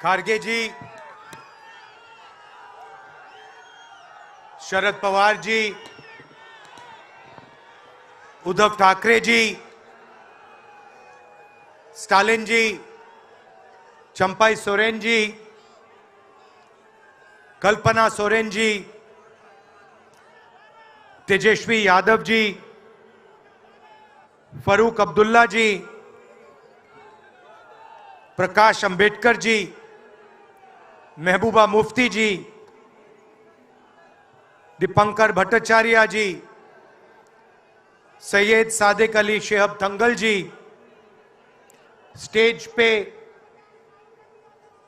खारगे जी, Sharad Pawar ji, Uddhav Thackeray ji, Stalin जी, चंपाई सोरेन जी, कल्पना सोरेन जी, तेजस्वी यादव जी, फरूक अब्दुल्ला जी, प्रकाश अंबेडकर जी, महबूबा मुफ्ती जी, दीपंकर भट्टाचार्य जी, सैयद सादिक अली शेहब दंगल जी, stage पे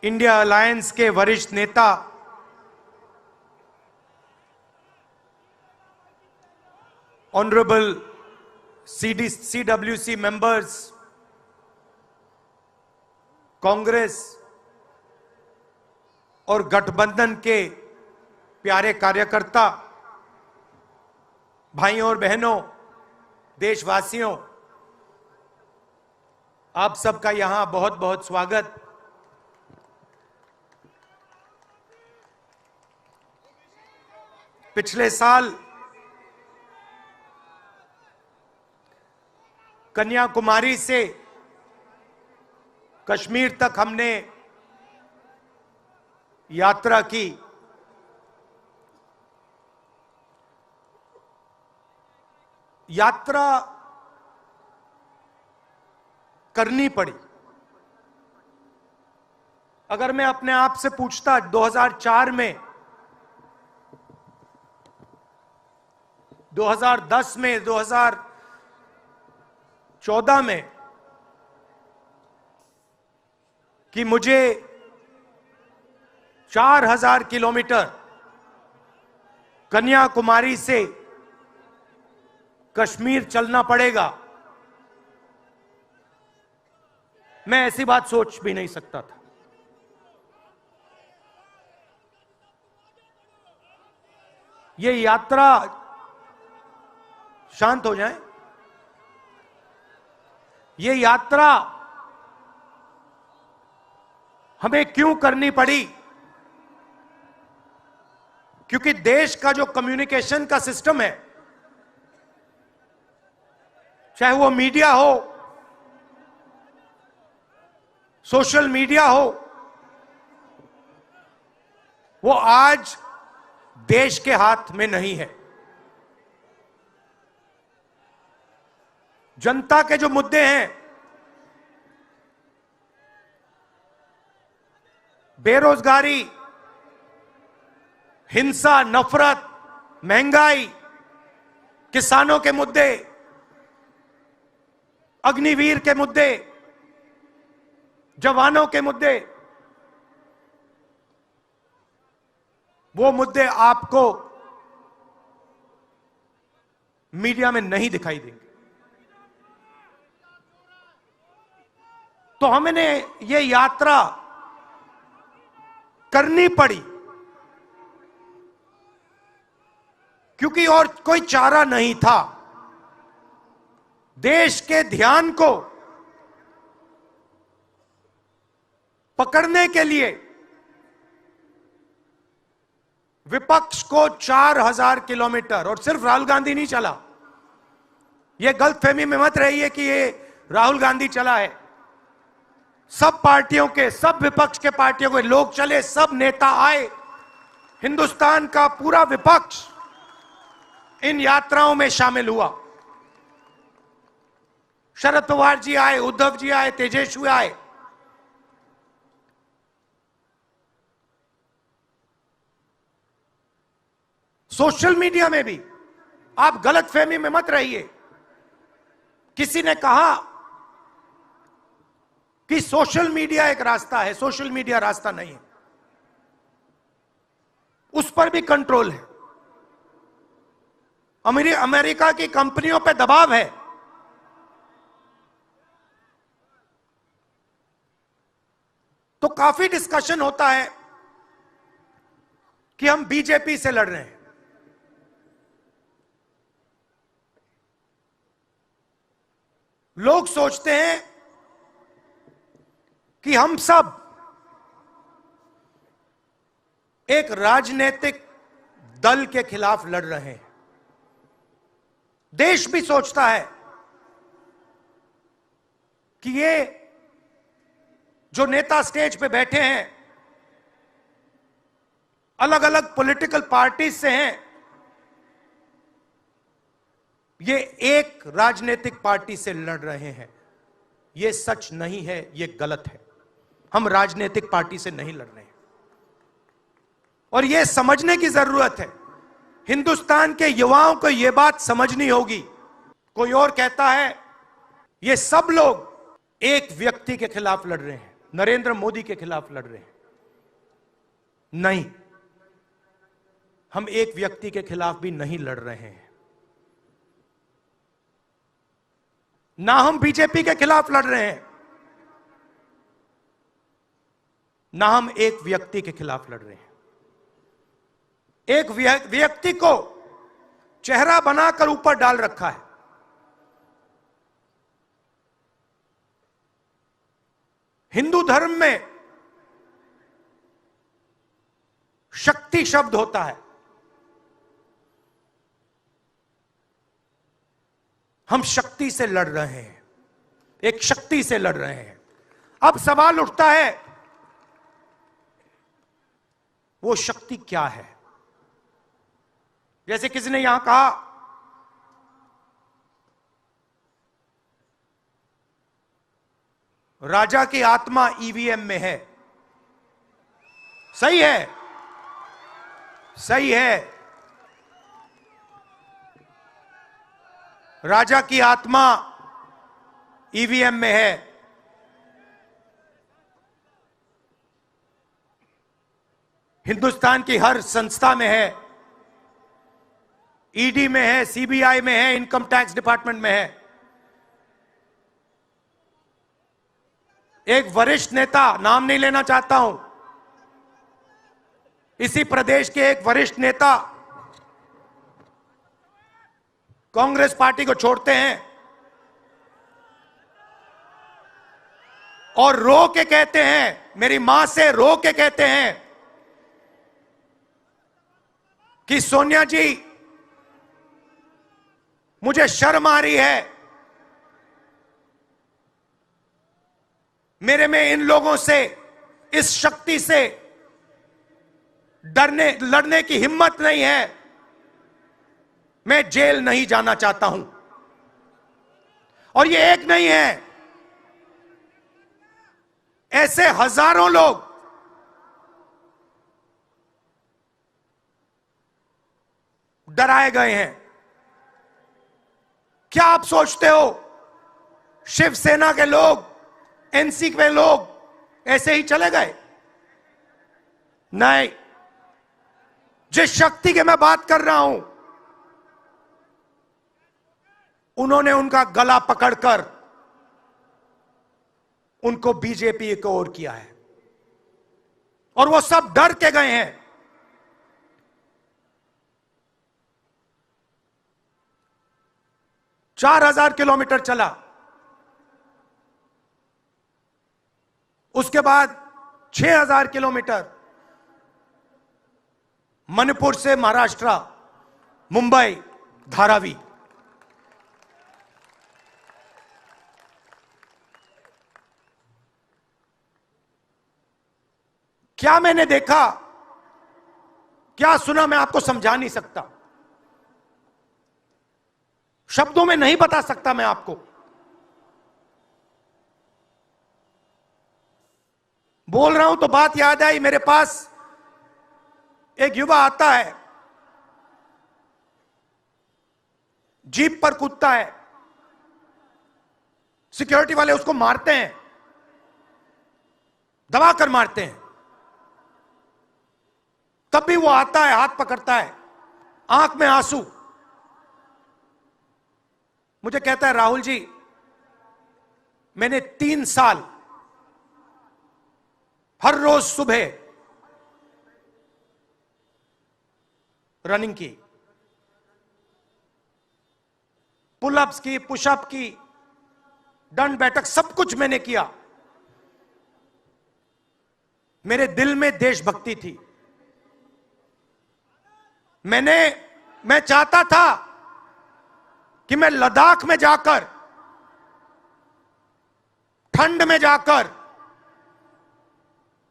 India alliance के वरिष्ठ नेता ऑनरेबल CWC मेंबर्स, कांग्रेस और गठबंधन के प्यारे कार्यकर्ता, भाइयों और बहनों, देशवासियों, आप सबका यहां बहुत बहुत स्वागत। पिछले साल कन्याकुमारी से कश्मीर तक हमने यात्रा की। यात्रा करनी पड़ी। अगर मैं अपने आप से पूछता 2004 में, 2010 में, 2014 में कि मुझे 4000 किलोमीटर कन्याकुमारी से कश्मीर चलना पड़ेगा, मैं ऐसी बात सोच भी नहीं सकता था। ये यात्रा, शांत हो जाएं, ये यात्रा हमें क्यों करनी पड़ी? क्योंकि देश का जो कम्युनिकेशन का सिस्टम है, चाहे वो मीडिया हो, सोशल मीडिया हो, वो आज देश के हाथ में नहीं है। जनता के जो मुद्दे हैं, बेरोजगारी, हिंसा, नफरत, महंगाई, किसानों के मुद्दे, अग्निवीर के मुद्दे, जवानों के मुद्दे, वो मुद्दे आपको मीडिया में नहीं दिखाई देंगे। तो हमने ये यात्रा करनी पड़ी क्योंकि और कोई चारा नहीं था। देश के ध्यान को पकड़ने के लिए विपक्ष को 4000 किलोमीटर, और सिर्फ राहुल गांधी नहीं चला, यह गलतफहमी में मत रहिए कि ये राहुल गांधी चला है। सब पार्टियों के, सब विपक्ष के पार्टियों के लोग चले, सब नेता आए, हिंदुस्तान का पूरा विपक्ष इन यात्राओं में शामिल हुआ। शरद पवार जी आए, उद्धव जी आए, तेजस्वी आए। सोशल मीडिया में भी आप गलतफहमी में मत रहिए। किसी ने कहा कि सोशल मीडिया एक रास्ता है, सोशल मीडिया रास्ता नहीं है। उस पर भी कंट्रोल है। अमेरिका की कंपनियों पे दबाव है। तो काफी डिस्कशन होता है कि हम बीजेपी से लड़ रहे हैं। लोग सोचते हैं कि हम सब एक राजनीतिक दल के खिलाफ लड़ रहे हैं। देश भी सोचता है कि ये जो नेता स्टेज पे बैठे हैं अलग अलग पॉलिटिकल पार्टी से हैं, ये एक राजनीतिक पार्टी से लड़ रहे हैं। ये सच नहीं है, ये गलत है। हम राजनीतिक पार्टी से नहीं लड़ रहे हैं और यह समझने की जरूरत है। हिंदुस्तान के युवाओं को यह बात समझनी होगी। कोई और कहता है ये सब लोग एक व्यक्ति के खिलाफ लड़ रहे हैं, नरेंद्र मोदी के खिलाफ लड़ रहे हैं। नहीं, हम एक व्यक्ति के खिलाफ भी नहीं लड़ रहे हैं। ना हम बीजेपी के खिलाफ लड़ रहे हैं, ना हम एक व्यक्ति के खिलाफ लड़ रहे हैं। एक व्यक्ति को चेहरा बनाकर ऊपर डाल रखा है। हिंदू धर्म में शक्ति शब्द होता है। हम शक्ति से लड़ रहे हैं, एक शक्ति से लड़ रहे हैं। अब सवाल उठता है वो शक्ति क्या है? जैसे किसी ने यहां कहा राजा की आत्मा ईवीएम में है। सही है, सही है। राजा की आत्मा ईवीएम में है। हिंदुस्तान की हर संस्था में है, ईडी में है, सीबीआई में है, इनकम टैक्स डिपार्टमेंट में है। एक वरिष्ठ नेता, नाम नहीं लेना चाहता हूं, इसी प्रदेश के एक वरिष्ठ नेता कांग्रेस पार्टी को छोड़ते हैं और रो के कहते हैं, मेरी मां से रो के कहते हैं कि सोनिया जी मुझे शर्म आ रही है, मेरे में इन लोगों से, इस शक्ति से लड़ने की हिम्मत नहीं है, मैं जेल नहीं जाना चाहता हूं। और ये एक नहीं है, ऐसे हजारों लोग डराए गए हैं। क्या आप सोचते हो शिवसेना के लोग, एनसी के लोग ऐसे ही चले गए? नहीं, जिस शक्ति की मैं बात कर रहा हूं, उन्होंने उनका गला पकड़कर उनको बीजेपी की ओर किया है और वो सब डर के गए हैं। 4000 किलोमीटर चला, उसके बाद 6000 किलोमीटर मणिपुर से महाराष्ट्र, मुंबई, धारावी। क्या मैंने देखा, क्या सुना, मैं आपको समझा नहीं सकता, शब्दों में नहीं बता सकता मैं आपको। बोल रहा हूं तो बात याद आई, मेरे पास एक युवा आता है, जीप पर कूदता है, सिक्योरिटी वाले उसको मारते हैं, दबाकर मारते हैं, तब भी वो आता है, हाथ पकड़ता है, आंख में आंसू, मुझे कहता है राहुल जी मैंने 3 साल हर रोज सुबह रनिंग की, पुलअप्स की, पुशअप की, दंड बैठक, सब कुछ मैंने किया। मेरे दिल में देशभक्ति थी, मैं चाहता था कि मैं लद्दाख में जाकर, ठंड में जाकर,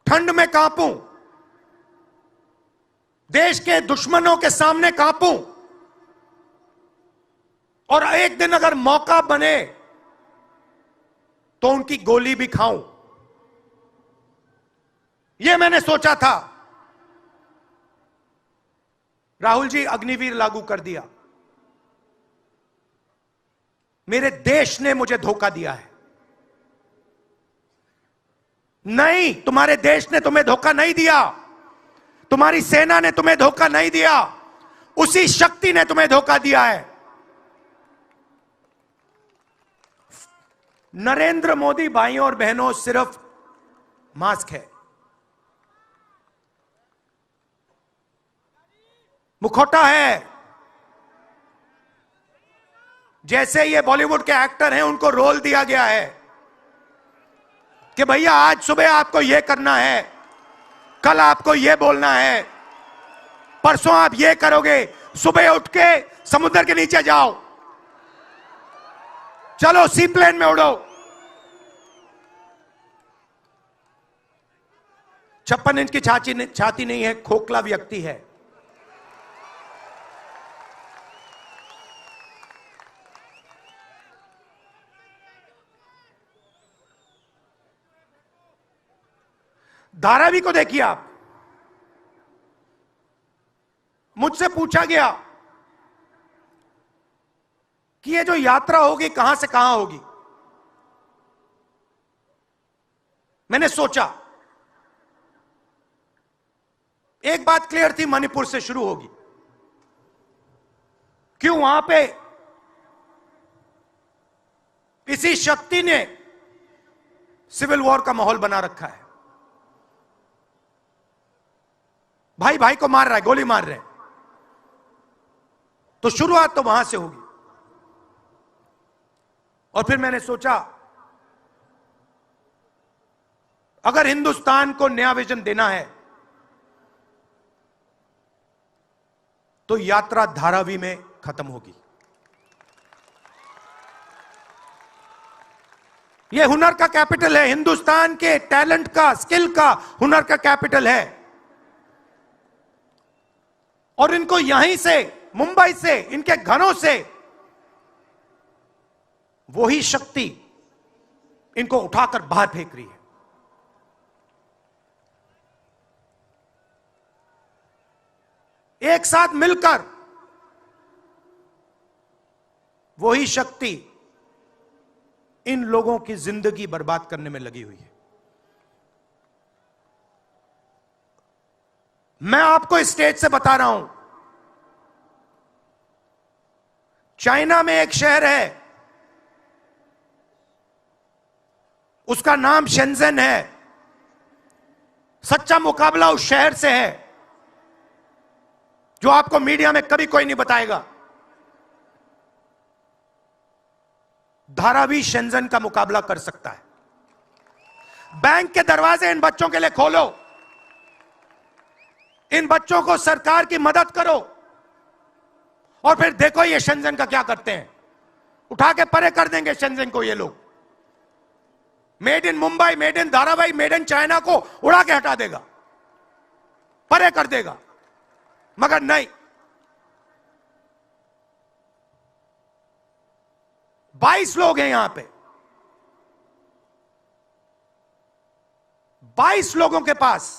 ठंड में कांपूं, देश के दुश्मनों के सामने कांपूं, और एक दिन अगर मौका बने तो उनकी गोली भी खाऊं। यह मैंने सोचा था। राहुल जी, अग्निवीर लागू कर दिया। मेरे देश ने मुझे धोखा दिया है। नहीं, तुम्हारे देश ने तुम्हें धोखा नहीं दिया, तुम्हारी सेना ने तुम्हें धोखा नहीं दिया, उसी शक्ति ने तुम्हें धोखा दिया है। नरेंद्र मोदी भाइयों और बहनों सिर्फ मास्क है, मुखौटा है। जैसे ये बॉलीवुड के एक्टर हैं, उनको रोल दिया गया है कि भैया आज सुबह आपको यह करना है, कल आपको यह बोलना है, परसों आप यह करोगे, सुबह उठ के समुद्र के नीचे जाओ, चलो सी प्लेन में उड़ो। 56 इंच की छाती नहीं है, खोखला व्यक्ति है। धारावी को देखिए आप। मुझसे पूछा गया कि ये जो यात्रा होगी कहां से कहां होगी। मैंने सोचा, एक बात क्लियर थी, मणिपुर से शुरू होगी। क्यों? वहां पे इसी शक्ति ने सिविल वॉर का माहौल बना रखा है। भाई भाई को मार रहा है, गोली मार रहे हैं, तो शुरुआत तो वहां से होगी। और फिर मैंने सोचा, अगर हिंदुस्तान को नया विजन देना है तो यात्रा धारावी में खत्म होगी। यह हुनर का कैपिटल है, हिंदुस्तान के टैलेंट का, स्किल का, हुनर का कैपिटल है। और इनको यहीं से, मुंबई से, इनके घरों से वही शक्ति इनको उठाकर बाहर फेंक रही है। एक साथ मिलकर वही शक्ति इन लोगों की जिंदगी बर्बाद करने में लगी हुई है। मैं आपको इस स्टेज से बता रहा हूं, चाइना में एक शहर है, उसका नाम शेंजन है। सच्चा मुकाबला उस शहर से है जो आपको मीडिया में कभी कोई नहीं बताएगा। धारावी शेंजन का मुकाबला कर सकता है। बैंक के दरवाजे इन बच्चों के लिए खोलो, इन बच्चों को सरकार की मदद करो, और फिर देखो ये शेंजन का क्या करते हैं। उठा के परे कर देंगे शेंजन को ये लोग। Made in Mumbai, made in Dharavi, made in China को उड़ा के हटा देगा, परे कर देगा। मगर नहीं, 22 लोग हैं यहां पे, 22 लोगों के पास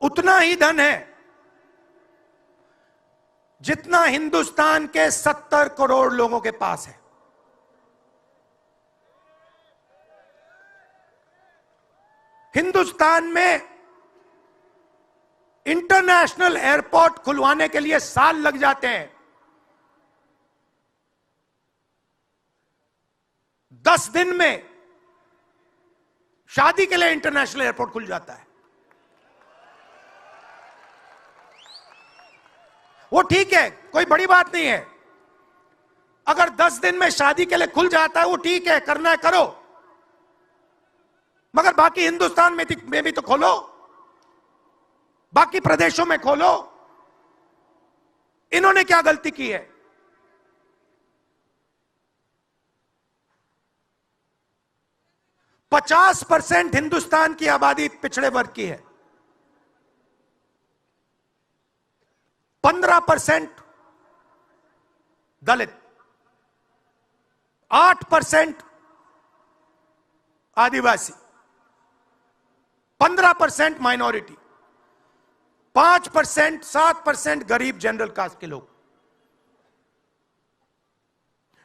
उतना ही धन है जितना हिंदुस्तान के 70 करोड़ लोगों के पास है। हिंदुस्तान में इंटरनेशनल एयरपोर्ट खुलवाने के लिए साल लग जाते हैं। 10 दिन में शादी के लिए इंटरनेशनल एयरपोर्ट खुल जाता है। वो ठीक है, कोई बड़ी बात नहीं है। अगर 10 दिन में शादी के लिए खुल जाता है, वो ठीक है, करना है करो, मगर बाकी हिंदुस्तान में भी तो खोलो, बाकी प्रदेशों में खोलो, इन्होंने क्या गलती की है? 50% हिंदुस्तान की आबादी पिछड़े वर्ग की है, 15% दलित, 8% आदिवासी, 15% माइनॉरिटी, 5%, 7% गरीब जनरल कास्ट के लोग।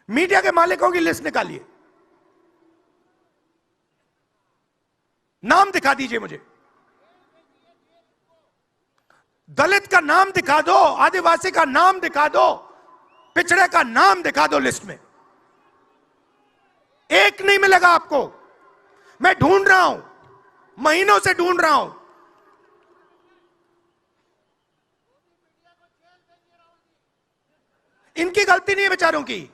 मीडिया के मालिकों की लिस्ट निकालिए, नाम दिखा दीजिए मुझे। दलित का नाम दिखा दो, आदिवासी का नाम दिखा दो, पिछड़े का नाम दिखा दो लिस्ट में। एक नहीं मिलेगा आपको। मैं ढूंढ रहा हूं, महीनों से ढूंढ रहा हूं। इनकी गलती नहीं है बेचारों की।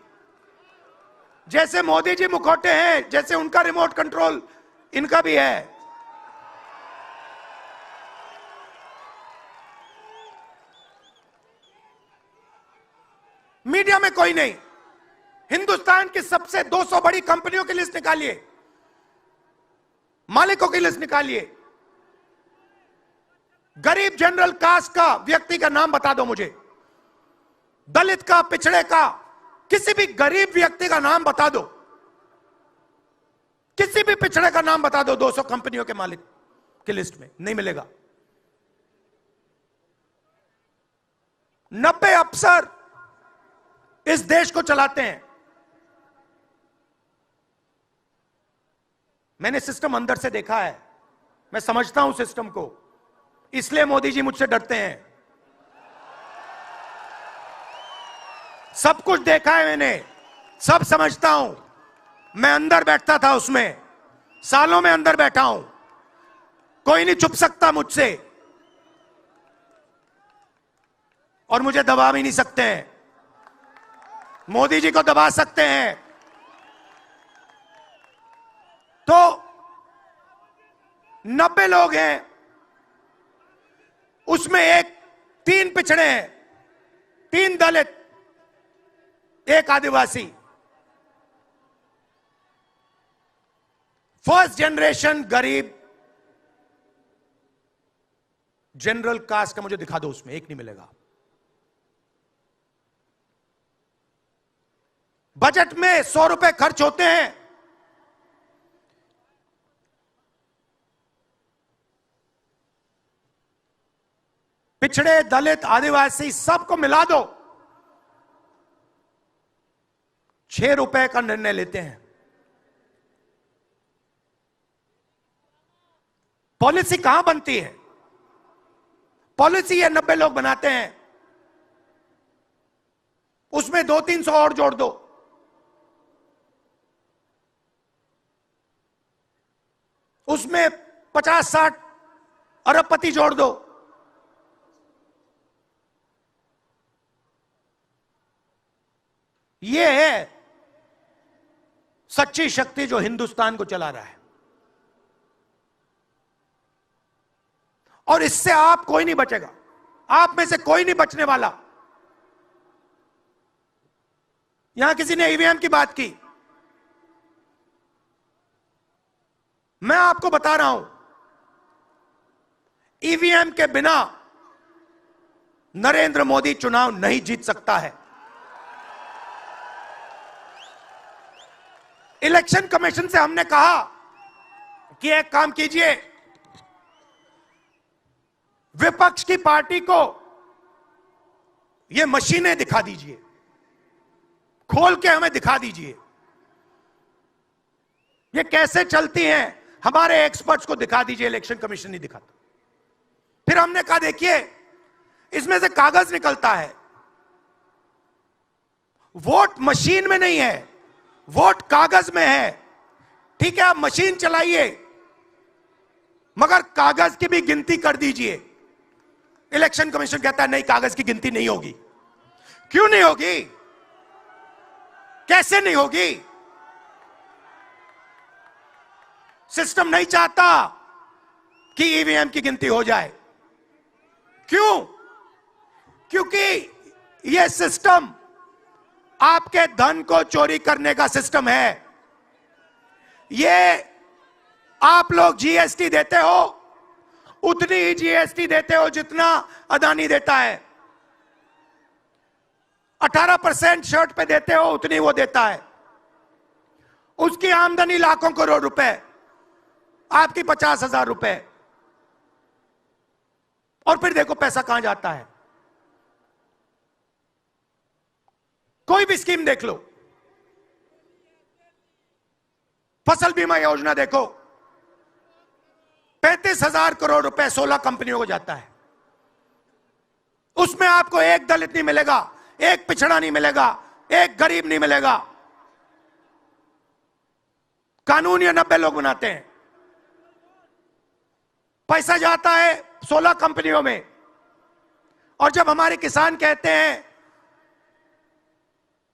जैसे मोदी जी मुखौटे हैं, जैसे उनका रिमोट कंट्रोल इनका भी है। मीडिया में कोई नहीं। हिंदुस्तान की सबसे 200 बड़ी कंपनियों की लिस्ट निकालिए, मालिकों की लिस्ट निकालिए। गरीब जनरल कास्ट का व्यक्ति का नाम बता दो मुझे, दलित का, पिछड़े का, किसी भी गरीब व्यक्ति का नाम बता दो, किसी भी पिछड़े का नाम बता दो 200 कंपनियों के मालिक की लिस्ट में। नहीं मिलेगा। 90 अफसर इस देश को चलाते हैं। मैंने सिस्टम अंदर से देखा है, मैं समझता हूं सिस्टम को, इसलिए मोदी जी मुझसे डरते हैं। सब कुछ देखा है मैंने, सब समझता हूं। मैं अंदर बैठता था उसमें, सालों में अंदर बैठा हूं। कोई नहीं छुप सकता मुझसे, और मुझे दबा भी नहीं सकते हैं। मोदी जी को दबा सकते हैं तो 90 लोग हैं, उसमें 3 पिछड़े हैं, 3 दलित, 1 आदिवासी। फर्स्ट जनरेशन गरीब जनरल कास्ट का मुझे दिखा दो, उसमें 1 नहीं मिलेगा। बजट में 100 रुपए खर्च होते हैं, पिछड़े, दलित, आदिवासी सबको मिला दो, 6 रुपए का निर्णय लेते हैं। पॉलिसी कहां बनती है? पॉलिसी ये 90 लोग बनाते हैं, उसमें 200-300 और जोड़ दो। उसमें 50-60 अरबपति जोड़ दो। यह है सच्ची शक्ति जो हिंदुस्तान को चला रहा है। और इससे आप कोई नहीं बचेगा, आप में से कोई नहीं बचने वाला। यहां किसी ने ईवीएम की बात की, मैं आपको बता रहा हूं, ईवीएम के बिना नरेंद्र मोदी चुनाव नहीं जीत सकता है। इलेक्शन कमीशन से हमने कहा कि एक काम कीजिए, विपक्ष की पार्टी को ये मशीनें दिखा दीजिए, खोल के हमें दिखा दीजिए ये कैसे चलती हैं, हमारे एक्सपर्ट्स को दिखा दीजिए। इलेक्शन कमीशन नहीं दिखाता। फिर हमने कहा देखिए, इसमें से कागज निकलता है, वोट मशीन में नहीं है, वोट कागज में है। ठीक है, आप मशीन चलाइए, मगर कागज की भी गिनती कर दीजिए। इलेक्शन कमीशन कहता है नहीं, कागज की गिनती नहीं होगी। क्यों नहीं होगी? कैसे नहीं होगी? सिस्टम नहीं चाहता कि ईवीएम की गिनती हो जाए। क्यों? क्योंकि यह सिस्टम आपके धन को चोरी करने का सिस्टम है। यह आप लोग जीएसटी देते हो, उतनी ही जीएसटी देते हो जितना अदानी देता है। 18% शर्ट पे देते हो, उतनी वो देता है। उसकी आमदनी लाखों करोड़ रुपए, आपकी 50,000 रुपए। और फिर देखो पैसा कहां जाता है। कोई भी स्कीम देख लो, फसल बीमा योजना देखो, 35,000 करोड़ रुपए 16 कंपनियों को जाता है। उसमें आपको एक दलित नहीं मिलेगा, एक पिछड़ा नहीं मिलेगा, एक गरीब नहीं मिलेगा। कानून ये 90 लोग बनाते हैं। पैसा जाता है 16 कंपनियों में। और जब हमारे किसान कहते हैं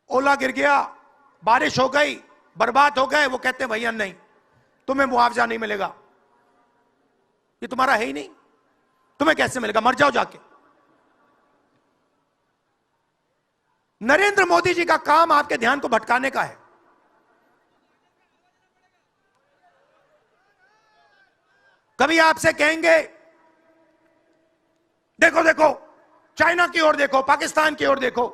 ओला गिर गया, बारिश हो गई, बर्बाद हो गए, वो कहते हैं भैया नहीं, तुम्हें मुआवजा नहीं मिलेगा, ये तुम्हारा है ही नहीं, तुम्हें कैसे मिलेगा, मर जाओ जाके। नरेंद्र मोदी जी का काम आपके ध्यान को भटकाने का है। कभी आपसे कहेंगे देखो देखो चाइना की ओर देखो, पाकिस्तान की ओर देखो।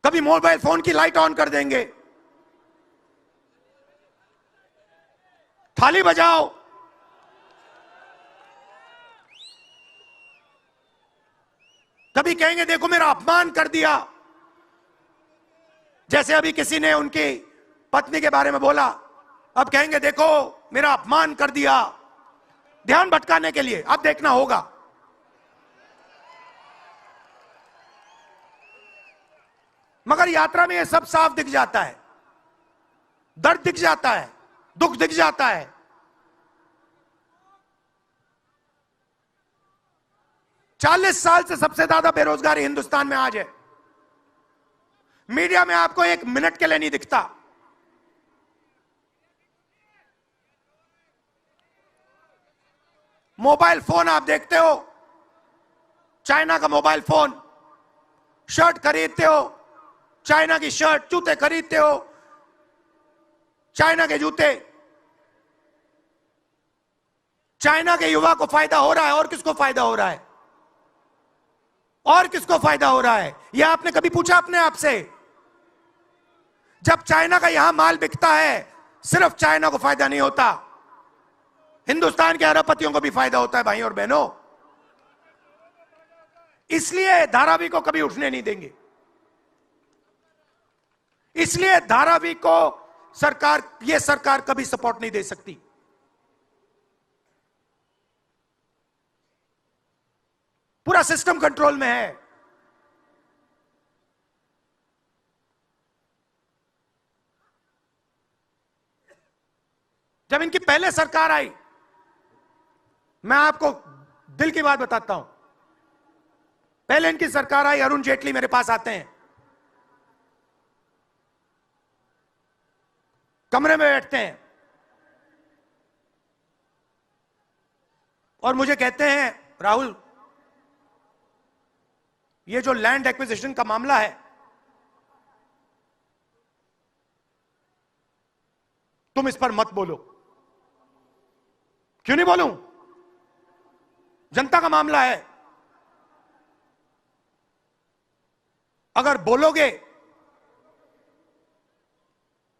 कभी मोबाइल फोन की लाइट ऑन कर देंगे, थाली बजाओ। कभी कहेंगे देखो मेरा अपमान कर दिया, जैसे अभी किसी ने उनकी पत्नी के बारे में बोला, अब कहेंगे देखो मेरा अपमान कर दिया, ध्यान भटकाने के लिए। अब देखना होगा। मगर यात्रा में यह सब साफ दिख जाता है, दर्द दिख जाता है, दुख दिख जाता है। चालीस साल से सबसे ज्यादा बेरोजगारी हिंदुस्तान में आज है। मीडिया में आपको एक मिनट के लिए नहीं दिखता। मोबाइल फोन आप देखते हो, चाइना का मोबाइल फोन, शर्ट खरीदते हो, चाइना की शर्ट, जूते खरीदते हो, चाइना के जूते। चाइना के युवा को फायदा हो रहा है, और किसको फायदा हो रहा है? और किसको फायदा हो रहा है? यह आपने कभी पूछा अपने आप से? जब चाइना का यहां माल बिकता है, सिर्फ चाइना को फायदा नहीं होता, हिंदुस्तान के अरबपतियों को भी फायदा होता है भाई और बहनों। इसलिए धारावी को कभी उठने नहीं देंगे। इसलिए धारावी को यह सरकार कभी सपोर्ट नहीं दे सकती। पूरा सिस्टम कंट्रोल में है। जब इनकी पहले सरकार आई, मैं आपको दिल की बात बताता हूं, पहले इनकी सरकार आई, अरुण जेटली मेरे पास आते हैं, कमरे में बैठते हैं और मुझे कहते हैं राहुल, ये जो लैंड एक्विजिशन का मामला है, तुम इस पर मत बोलो। क्यों नहीं बोलूं? जनता का मामला है। अगर बोलोगे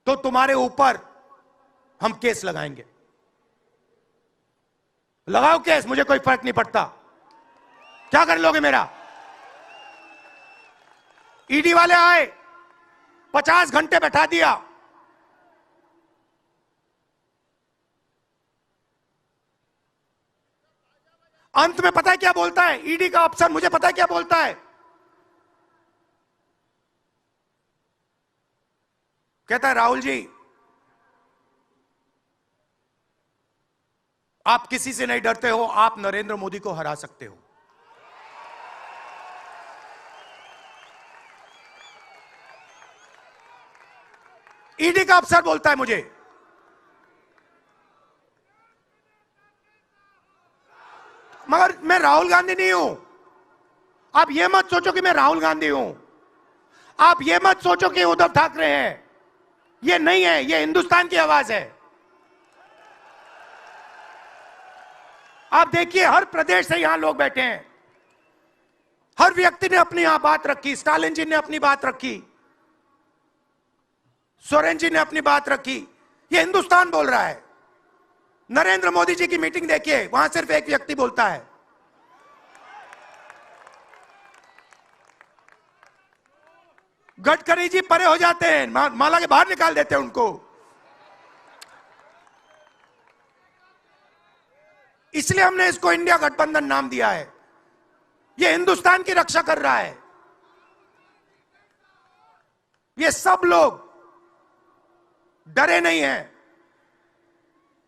तो तुम्हारे ऊपर हम केस लगाएंगे। लगाओ केस, मुझे कोई फर्क नहीं पड़ता। क्या कर लोगे मेरा? ईडी वाले आए, 50 घंटे बैठा दिया। अंत में पता है क्या बोलता है ईडी का अफसर? मुझे पता है क्या बोलता है? कहता है राहुल जी, आप किसी से नहीं डरते हो, आप नरेंद्र मोदी को हरा सकते हो। ईडी का अफसर बोलता है मुझे। मगर मैं राहुल गांधी नहीं हूं। आप ये मत सोचो कि मैं राहुल गांधी हूं। आप ये मत सोचो कि उद्धव ठाकरे हैं। ये नहीं है, ये हिंदुस्तान की आवाज है। आप देखिए, हर प्रदेश से यहां लोग बैठे हैं। हर व्यक्ति ने अपनी यहां बात रखी। स्टालिन जी ने अपनी बात रखी, सोरेन जी ने अपनी बात रखी। ये हिंदुस्तान बोल रहा है। नरेंद्र मोदी जी की मीटिंग देखिए, वहां सिर्फ एक व्यक्ति बोलता है। गडकरी जी परे हो जाते हैं, माला के बाहर निकाल देते हैं उनको। इसलिए हमने इसको इंडिया गठबंधन नाम दिया है। ये हिंदुस्तान की रक्षा कर रहा है। ये सब लोग डरे नहीं हैं।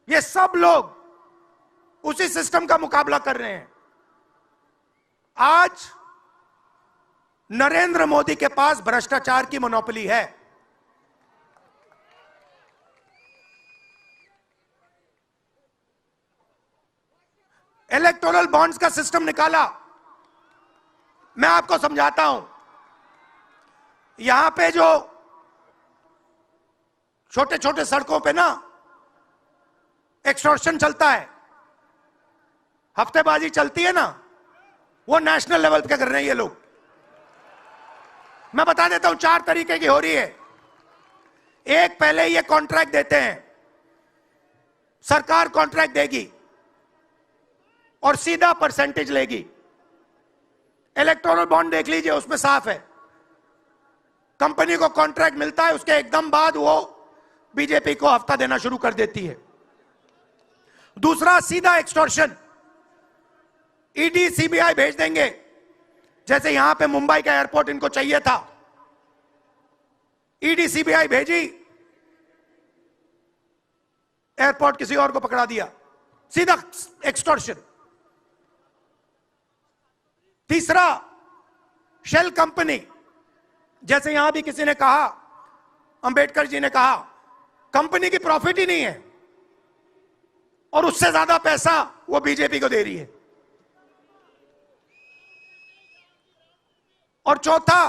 ये सब लोग उसी सिस्टम का मुकाबला कर रहे हैं। आज नरेंद्र मोदी के पास भ्रष्टाचार की मोनोपोली है। इलेक्टोरल बॉन्ड्स का सिस्टम निकाला। मैं आपको समझाता हूं। यहां पे जो छोटे छोटे सड़कों पे ना एक्सटॉर्शन चलता है, हफ्तेबाजी चलती है ना, वो नेशनल लेवल पे कर रहे हैं ये लोग। मैं बता देता हूं, 4 तरीके की हो रही है। एक, पहले ये कॉन्ट्रैक्ट देते हैं, सरकार कॉन्ट्रैक्ट देगी और सीधा परसेंटेज लेगी। इलेक्टोरल बॉन्ड देख लीजिए, उसमें साफ है। कंपनी को कॉन्ट्रैक्ट मिलता है, उसके एकदम बाद वो बीजेपी को हफ्ता देना शुरू कर देती है। दूसरा, सीधा एक्सटॉर्शन। ईडी सीबीआई भेज देंगे। जैसे यहां पे मुंबई का एयरपोर्ट इनको चाहिए था, ईडी सीबीआई भेजी, एयरपोर्ट किसी और को पकड़ा दिया। सीधा एक्सटॉर्शन। तीसरा, शेल कंपनी। जैसे यहां भी किसी ने कहा, अंबेडकर जी ने कहा, कंपनी की प्रॉफिट ही नहीं है और उससे ज्यादा पैसा वो बीजेपी को दे रही है। और चौथा,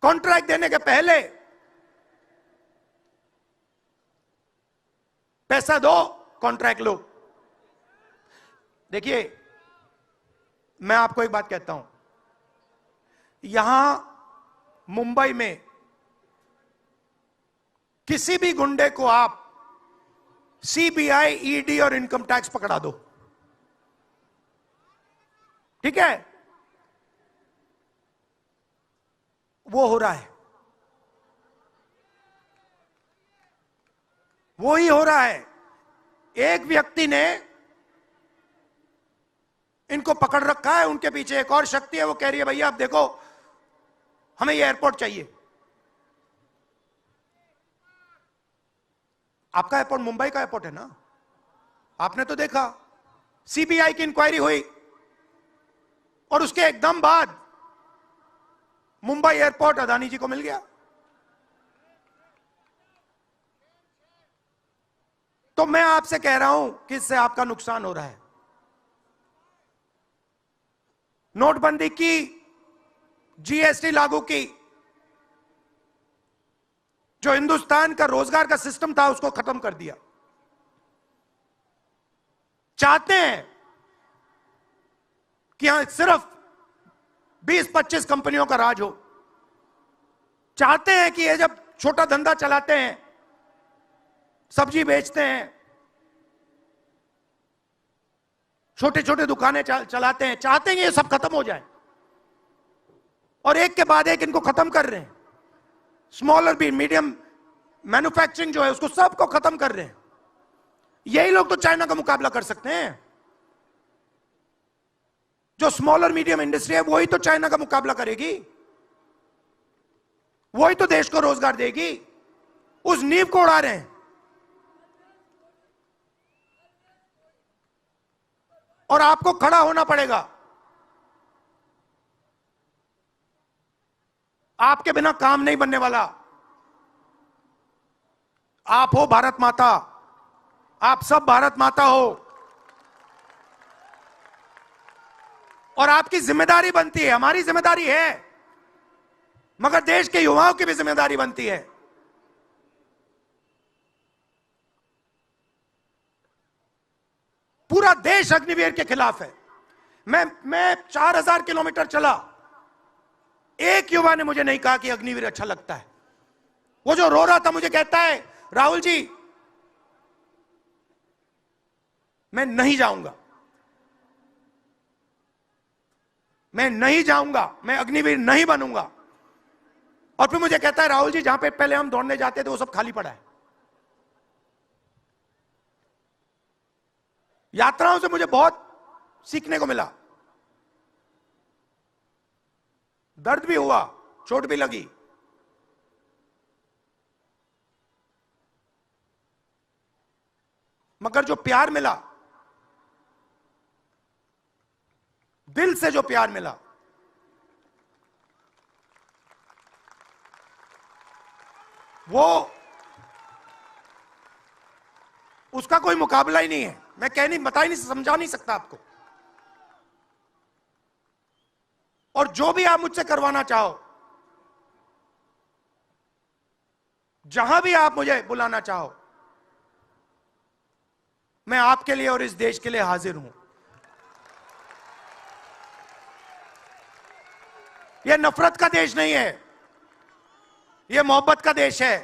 कॉन्ट्रैक्ट देने के पहले पैसा दो, कॉन्ट्रैक्ट लो। देखिए, मैं आपको एक बात कहता हूं, यहां मुंबई में किसी भी गुंडे को आप सीबीआई, ईडी और इनकम टैक्स पकड़ा दो, ठीक है? वो हो रहा है, वो ही हो रहा है। एक व्यक्ति ने इनको पकड़ रखा है, उनके पीछे एक और शक्ति है, वो कह रही है भैया आप देखो, हमें ये एयरपोर्ट चाहिए। आपका एयरपोर्ट मुंबई का एयरपोर्ट है ना, आपने तो देखा। सीबीआई की इंक्वायरी हुई और उसके एकदम बाद मुंबई एयरपोर्ट अदानी जी को मिल गया। तो मैं आपसे कह रहा हूं कि इससे आपका नुकसान हो रहा है। नोटबंदी की, जीएसटी लागू की, जो हिंदुस्तान का रोजगार का सिस्टम था उसको खत्म कर दिया। चाहते हैं कि यहां सिर्फ 20-25 कंपनियों का राज हो। चाहते हैं कि ये जब छोटा धंधा चलाते हैं, सब्जी बेचते हैं, छोटे छोटे दुकानें चलाते हैं, चाहते हैं कि ये सब खत्म हो जाए। और एक के बाद एक इनको खत्म कर रहे हैं। स्मॉल और मीडियम मैन्युफैक्चरिंग जो है उसको सबको खत्म कर रहे हैं। यही लोग तो चाइना का मुकाबला कर सकते हैं। जो स्मॉल और मीडियम इंडस्ट्री है वही तो चाइना का मुकाबला करेगी, वही तो देश को रोजगार देगी। उस नींव को उड़ा रहे हैं। और आपको खड़ा होना पड़ेगा। आपके बिना काम नहीं बनने वाला। आप हो भारत माता, आप सब भारत माता हो। और आपकी जिम्मेदारी बनती है, हमारी जिम्मेदारी है, मगर देश के युवाओं की भी जिम्मेदारी बनती है। पूरा देश अग्निवीर के खिलाफ है। मैं 4000 किलोमीटर चला, एक युवा ने मुझे नहीं कहा कि अग्निवीर अच्छा लगता है। वो जो रो रहा था मुझे कहता है, राहुल जी मैं नहीं जाऊंगा, मैं नहीं जाऊंगा, मैं अग्निवीर नहीं बनूंगा। और फिर मुझे कहता है, राहुल जी जहां पे पहले हम दौड़ने जाते थे वो सब खाली पड़ा है। यात्राओं से मुझे बहुत सीखने को मिला, दर्द भी हुआ, चोट भी लगी, मगर जो प्यार मिला, दिल से जो प्यार मिला, वो उसका कोई मुकाबला ही नहीं है। मैं बता ही नहीं, समझा नहीं सकता आपको। और जो भी आप मुझसे करवाना चाहो, जहां भी आप मुझे बुलाना चाहो, मैं आपके लिए और इस देश के लिए हाजिर हूं। यह नफरत का देश नहीं है, यह मोहब्बत का देश है।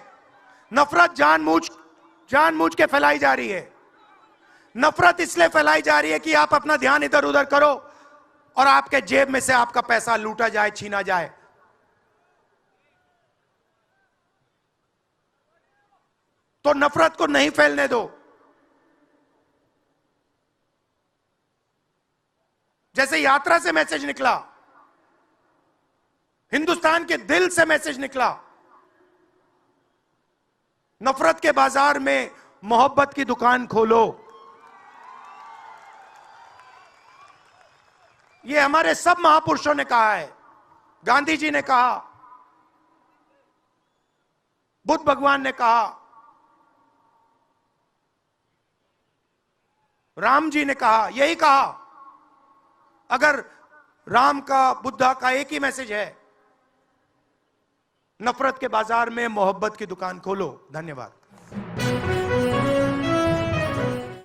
नफरत जानबूझ के फैलाई जा रही है। नफरत इसलिए फैलाई जा रही है कि आप अपना ध्यान इधर उधर करो और आपके जेब में से आपका पैसा लूटा जाए, छीना जाए। तो नफरत को नहीं फैलने दो। जैसे यात्रा से मैसेज निकला, हिंदुस्तान के दिल से मैसेज निकला, नफरत के बाजार में मोहब्बत की दुकान खोलो। ये हमारे सब महापुरुषों ने कहा है। गांधी जी ने कहा, बुद्ध भगवान ने कहा, राम जी ने कहा, यही कहा। अगर राम का, बुद्धा का एक ही मैसेज है, नफरत के बाजार में मोहब्बत की दुकान खोलो। धन्यवाद।